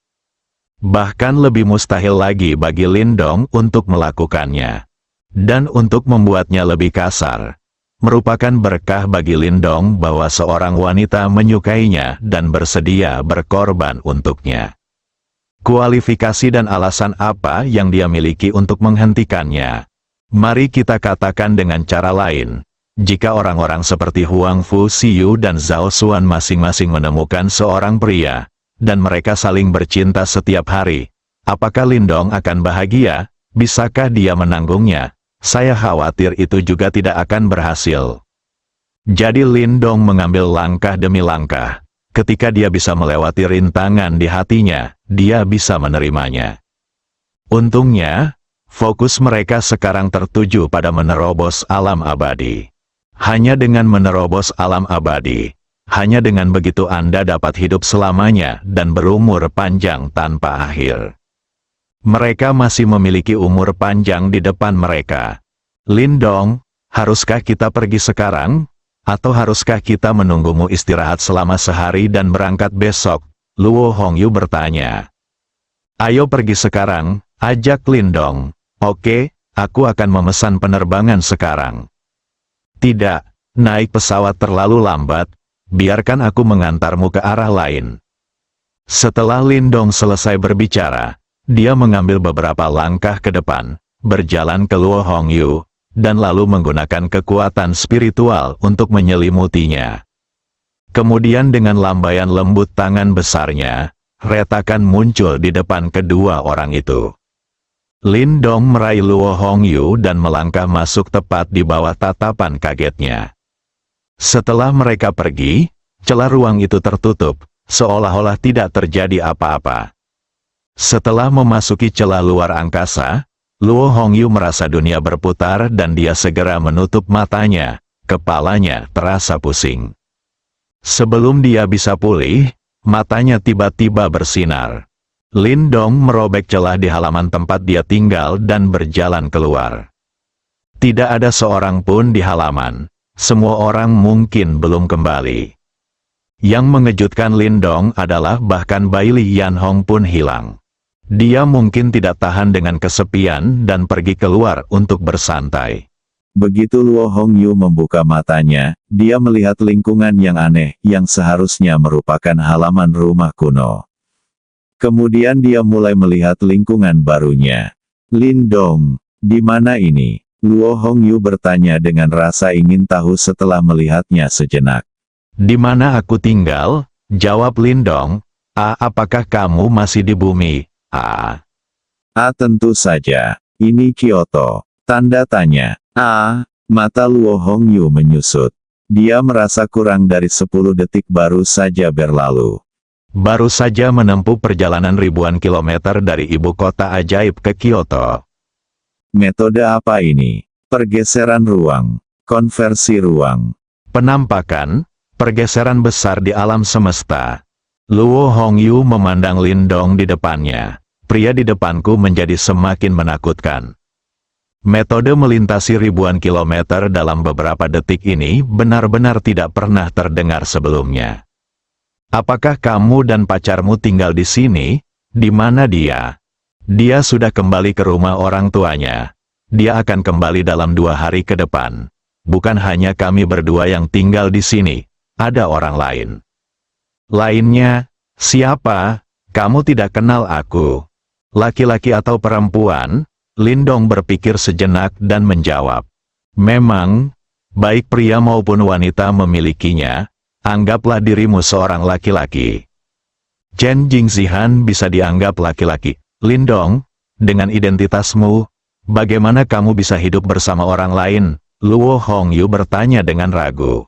Bahkan lebih mustahil lagi bagi Lindong untuk melakukannya. Dan untuk membuatnya lebih kasar, merupakan berkah bagi Lindong bahwa seorang wanita menyukainya dan bersedia berkorban untuknya. Kualifikasi dan alasan apa yang dia miliki untuk menghentikannya? Mari kita katakan dengan cara lain. Jika orang-orang seperti Huang Fuxiu dan Zhao Xuan masing-masing menemukan seorang pria, dan mereka saling bercinta setiap hari, apakah Lindong akan bahagia? Bisakah dia menanggungnya? Saya khawatir itu juga tidak akan berhasil. Jadi Lindong mengambil langkah demi langkah. Ketika dia bisa melewati rintangan di hatinya, dia bisa menerimanya. Untungnya, fokus mereka sekarang tertuju pada menerobos alam abadi. Hanya dengan menerobos alam abadi, hanya dengan begitu Anda dapat hidup selamanya dan berumur panjang tanpa akhir. Mereka masih memiliki umur panjang di depan mereka. Lindong, haruskah kita pergi sekarang? Atau haruskah kita menunggumu istirahat selama sehari dan berangkat besok? Luo Hongyu bertanya. Ayo pergi sekarang, ajak Lindong. Oke, aku akan memesan penerbangan sekarang. Tidak, naik pesawat terlalu lambat, biarkan aku mengantarmu ke arah lain. Setelah Lindong selesai berbicara, dia mengambil beberapa langkah ke depan, berjalan ke Luo Hongyu, dan lalu menggunakan kekuatan spiritual untuk menyelimutinya. Kemudian dengan lambaian lembut tangan besarnya, retakan muncul di depan kedua orang itu. Lindong meraih Luo Hongyu dan melangkah masuk tepat di bawah tatapan kagetnya. Setelah mereka pergi, celah ruang itu tertutup, seolah-olah tidak terjadi apa-apa. Setelah memasuki celah luar angkasa, Luo Hongyu merasa dunia berputar dan dia segera menutup matanya, kepalanya terasa pusing. Sebelum dia bisa pulih, matanya tiba-tiba bersinar. Lindong merobek celah di halaman tempat dia tinggal dan berjalan keluar. Tidak ada seorang pun di halaman, semua orang mungkin belum kembali. Yang mengejutkan Lindong adalah bahkan Baili Yanhong pun hilang. Dia mungkin tidak tahan dengan kesepian dan pergi keluar untuk bersantai. Begitu Luo Hongyu membuka matanya, dia melihat lingkungan yang aneh, yang seharusnya merupakan halaman rumah kuno. Kemudian dia mulai melihat lingkungan barunya. Lindong, di mana ini? Luo Hongyu bertanya dengan rasa ingin tahu setelah melihatnya sejenak. Di mana aku tinggal? Jawab Lindong. Apakah kamu masih di bumi? Tentu saja. Ini Kyoto. Tanda tanya. Mata Luo Hongyu menyusut. Dia merasa kurang dari 10 detik baru saja berlalu. Baru saja menempuh perjalanan ribuan kilometer dari ibu kota ajaib ke Kyoto. Metode apa ini? Pergeseran ruang. Konversi ruang. Penampakan, pergeseran besar di alam semesta. Luo Hongyu memandang Lindong di depannya. Pria di depanku menjadi semakin menakutkan. Metode melintasi ribuan kilometer dalam beberapa detik ini benar-benar tidak pernah terdengar sebelumnya. Apakah kamu dan pacarmu tinggal di sini? Di mana dia? Dia sudah kembali ke rumah orang tuanya. Dia akan kembali dalam 2 hari ke depan. Bukan hanya kami berdua yang tinggal di sini, ada orang lain. Lainnya, siapa? Kamu tidak kenal aku. Laki-laki atau perempuan? Lindong berpikir sejenak dan menjawab. Memang, baik pria maupun wanita memilikinya, anggaplah dirimu seorang laki-laki. Chen Jingzihan bisa dianggap laki-laki. Lindong, dengan identitasmu, bagaimana kamu bisa hidup bersama orang lain? Luo Hongyu bertanya dengan ragu.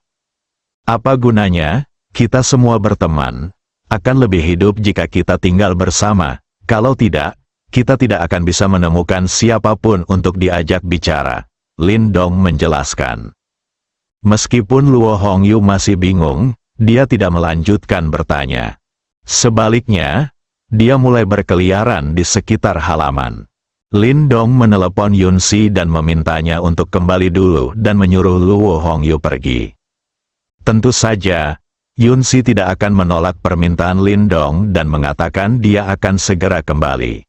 Apa gunanya, kita semua berteman, akan lebih hidup jika kita tinggal bersama, kalau tidak, kita tidak akan bisa menemukan siapapun untuk diajak bicara. Lindong menjelaskan. Meskipun Luo Hongyu masih bingung, dia tidak melanjutkan bertanya. Sebaliknya, dia mulai berkeliaran di sekitar halaman. Lindong menelepon Yunsi dan memintanya untuk kembali dulu dan menyuruh Luo Hongyu pergi. Tentu saja, Yunsi tidak akan menolak permintaan Lindong dan mengatakan dia akan segera kembali.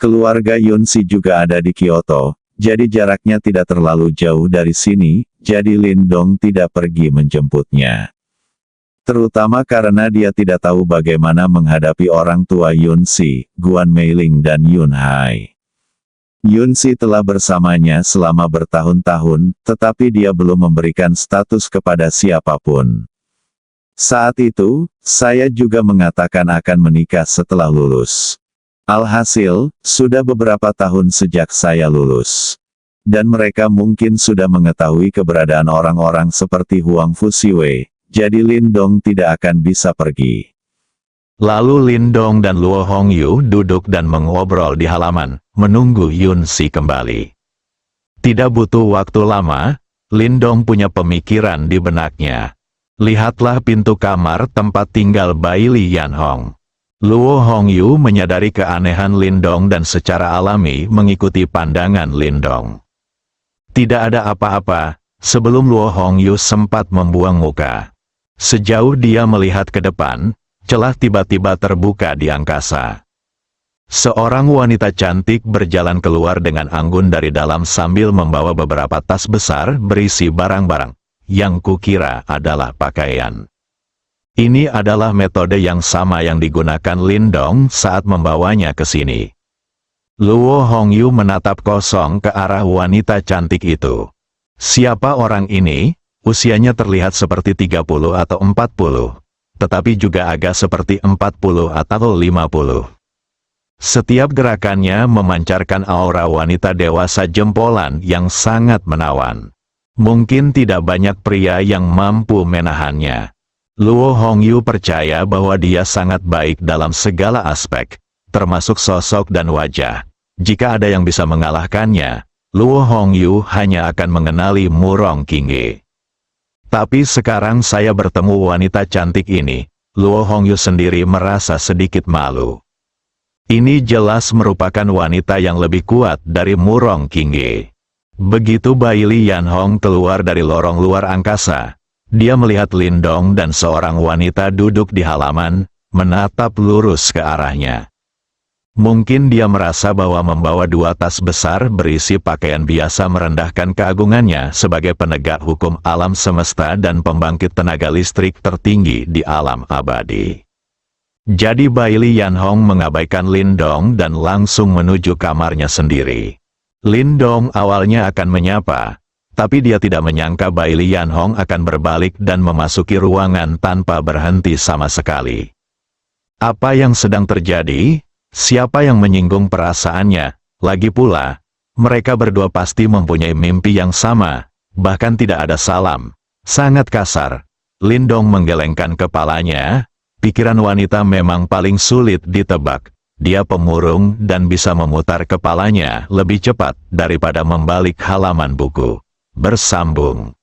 Keluarga Yunsi juga ada di Kyoto, jadi jaraknya tidak terlalu jauh dari sini, jadi Lindong tidak pergi menjemputnya. Terutama karena dia tidak tahu bagaimana menghadapi orang tua Yunsi, Guan Meiling dan Yun Hai. Yunsi telah bersamanya selama bertahun-tahun, tetapi dia belum memberikan status kepada siapapun. Saat itu, saya juga mengatakan akan menikah setelah lulus. Alhasil, sudah beberapa tahun sejak saya lulus. Dan mereka mungkin sudah mengetahui keberadaan orang-orang seperti Huang Fuxiwei, jadi Lindong tidak akan bisa pergi. Lalu Lindong dan Luo Hongyu duduk dan mengobrol di halaman, menunggu Yunsi kembali. Tidak butuh waktu lama, Lindong punya pemikiran di benaknya. Lihatlah pintu kamar tempat tinggal Bai Li Yanhong. Luo Hongyu menyadari keanehan Lindong dan secara alami mengikuti pandangan Lindong. Tidak ada apa-apa, sebelum Luo Hongyu sempat membuang muka. Sejauh dia melihat ke depan, celah tiba-tiba terbuka di angkasa. Seorang wanita cantik berjalan keluar dengan anggun dari dalam sambil membawa beberapa tas besar berisi barang-barang, yang kukira adalah pakaian. Ini adalah metode yang sama yang digunakan Lindong saat membawanya ke sini. Luo Hongyu menatap kosong ke arah wanita cantik itu. Siapa orang ini? Usianya terlihat seperti 30 atau 40. Tetapi juga agak seperti 40 atau 50. Setiap gerakannya memancarkan aura wanita dewasa jempolan yang sangat menawan. Mungkin tidak banyak pria yang mampu menahannya. Luo Hongyu percaya bahwa dia sangat baik dalam segala aspek, termasuk sosok dan wajah. Jika ada yang bisa mengalahkannya, Luo Hongyu hanya akan mengenali Murong Qingge. Tapi sekarang saya bertemu wanita cantik ini, Luo Hongyu sendiri merasa sedikit malu. Ini jelas merupakan wanita yang lebih kuat dari Murong Qingge. Begitu Bai Li Yanhong keluar dari lorong luar angkasa, dia melihat Lindong dan seorang wanita duduk di halaman, menatap lurus ke arahnya. Mungkin dia merasa bahwa membawa 2 tas besar berisi pakaian biasa merendahkan keagungannya sebagai penegak hukum alam semesta dan pembangkit tenaga listrik tertinggi di alam abadi. Jadi Bai Li Yanhong mengabaikan Lindong dan langsung menuju kamarnya sendiri. Lindong awalnya akan menyapa, tapi dia tidak menyangka Bai Li Yanhong akan berbalik dan memasuki ruangan tanpa berhenti sama sekali. Apa yang sedang terjadi? Siapa yang menyinggung perasaannya? Lagi pula, mereka berdua pasti mempunyai mimpi yang sama, bahkan tidak ada salam. Sangat kasar. Lindong menggelengkan kepalanya, Pikiran wanita memang paling sulit ditebak. Dia pemurung dan bisa memutar kepalanya lebih cepat daripada membalik halaman buku. Bersambung.